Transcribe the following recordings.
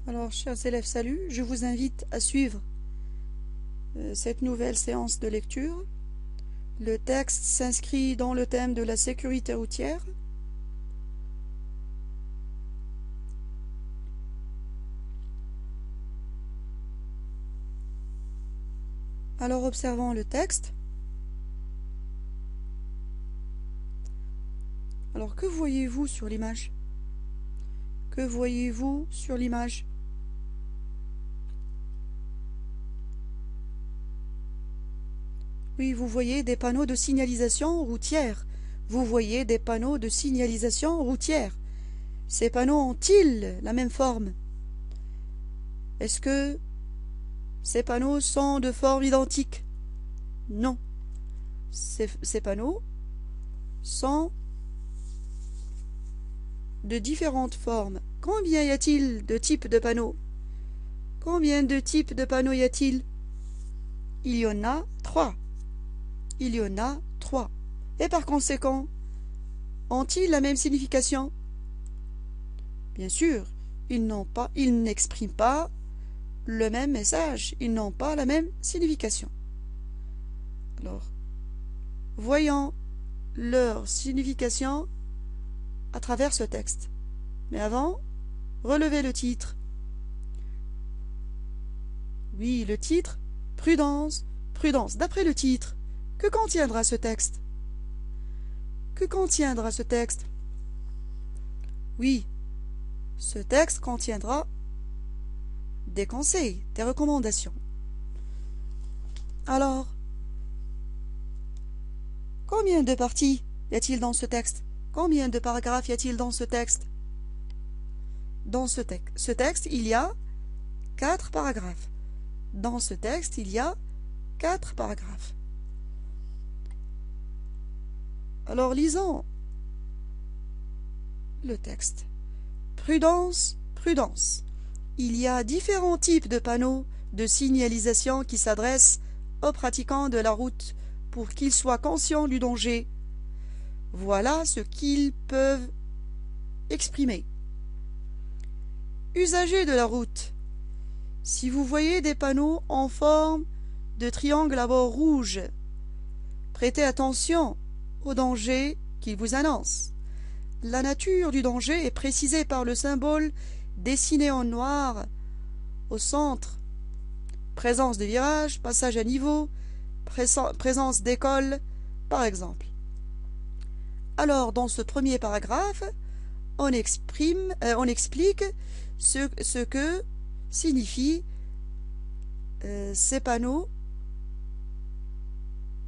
Alors, chers élèves, salut, je vous invite à suivre cette nouvelle séance de lecture. Le texte s'inscrit dans le thème de la sécurité routière. Alors, observons le texte. Alors, que voyez-vous sur l'image? Que voyez-vous sur l'image? Oui, vous voyez des panneaux de signalisation routière. Vous voyez des panneaux de signalisation routière. Ces panneaux ont-ils la même forme? Est-ce que ces panneaux sont de forme identique? Non. Ces panneaux sont de différentes formes. Combien y a-t-il de types de panneaux? Combien de types de panneaux y a-t-il? Il y en a 3. Il y en a 3. Et par conséquent, ont-ils la même signification? Bien sûr, ils n'expriment pas le même message. Ils n'ont pas la même signification. Alors, voyons leur signification à travers ce texte. Mais avant, relevez le titre. Oui, le titre, prudence, prudence. D'après le titre, que contiendra ce texte? Que contiendra ce texte? Oui, ce texte contiendra des conseils, des recommandations. Alors, combien de parties y a-t-il dans ce texte? Combien de paragraphes y a-t-il dans ce texte? Dans ce texte, il y a 4 paragraphes. Dans ce texte, il y a 4 paragraphes. Alors, lisons le texte. Prudence, prudence. Il y a différents types de panneaux de signalisation qui s'adressent aux pratiquants de la route pour qu'ils soient conscients du danger. Voilà ce qu'ils peuvent exprimer. Usagers de la route, si vous voyez des panneaux en forme de triangle à bord rouge, prêtez attention au danger qu'ils vous annoncent. La nature du danger est précisée par le symbole dessiné en noir au centre. Présence de virages, passage à niveau, présence d'école, par exemple. Alors, dans ce premier paragraphe, on explique ce que signifient ces panneaux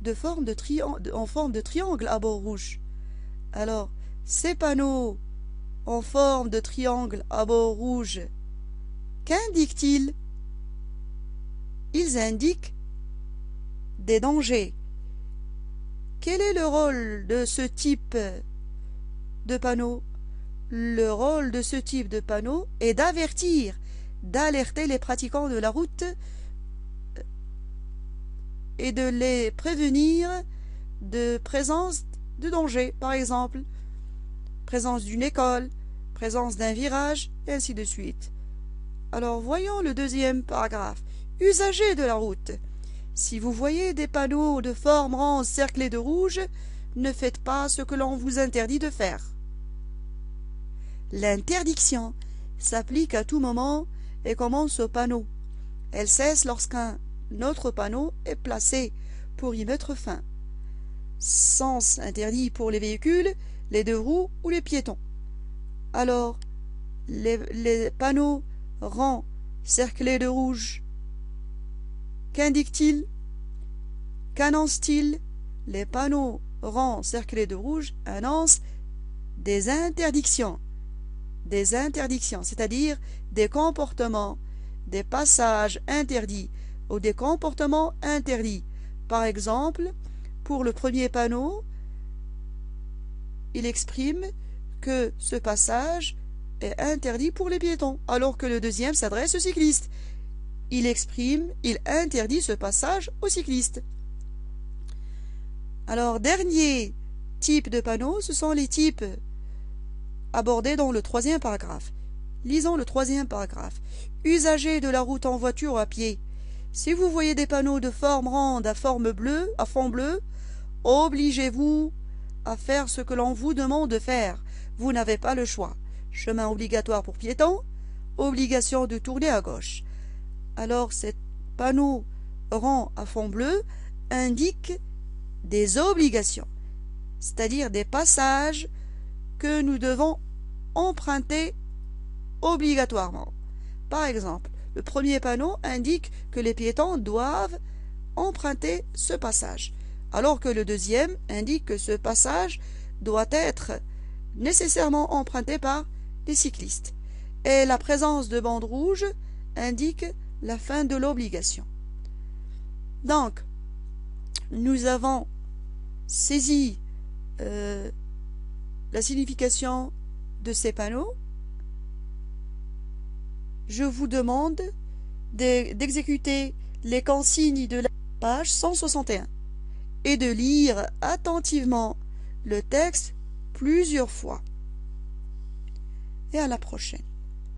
en forme de triangle à bord rouge. Alors, ces panneaux en forme de triangle à bord rouge, qu'indiquent-ils? Ils indiquent des dangers. Quel est le rôle de ce type de panneau? Le rôle de ce type de panneau est d'avertir, d'alerter les pratiquants de la route et de les prévenir de présence de danger, par exemple, présence d'une école, présence d'un virage, et ainsi de suite. Alors voyons le deuxième paragraphe. Usagers de la route. Si vous voyez des panneaux de forme ronde cerclés de rouge, ne faites pas ce que l'on vous interdit de faire. L'interdiction s'applique à tout moment et commence au panneau. Elle cesse lorsqu'un autre panneau est placé pour y mettre fin. Sens interdit pour les véhicules, les deux roues ou les piétons. Alors, les panneaux ronds cerclés de rouge, qu'indiquent-ils? Qu'annoncent-ils? Les panneaux ronds cerclés de rouge annoncent des interdictions. Des interdictions, c'est-à-dire des comportements, des passages interdits ou des comportements interdits. Par exemple, pour le premier panneau, il exprime que ce passage est interdit pour les piétons, alors que le deuxième s'adresse aux cyclistes. Il interdit ce passage aux cyclistes. Alors, dernier type de panneau, ce sont les types abordés dans le troisième paragraphe. Lisons le troisième paragraphe. Usagers de la route en voiture ou à pied, si vous voyez des panneaux de forme ronde à fond bleu, obligez-vous à faire ce que l'on vous demande de faire. Vous n'avez pas le choix. Chemin obligatoire pour piétons, obligation de tourner à gauche. Alors, ces panneaux ronds à fond bleu indiquent des obligations, c'est-à-dire des passages que nous devons emprunter obligatoirement. Par exemple, le premier panneau indique que les piétons doivent emprunter ce passage, alors que le deuxième indique que ce passage doit être nécessairement emprunté par les cyclistes. Et la présence de bandes rouges indique la fin de l'obligation. Donc, nous avons saisi la signification de ces panneaux. Je vous demande d'exécuter les consignes de la page 161 et de lire attentivement le texte plusieurs fois. Et à la prochaine.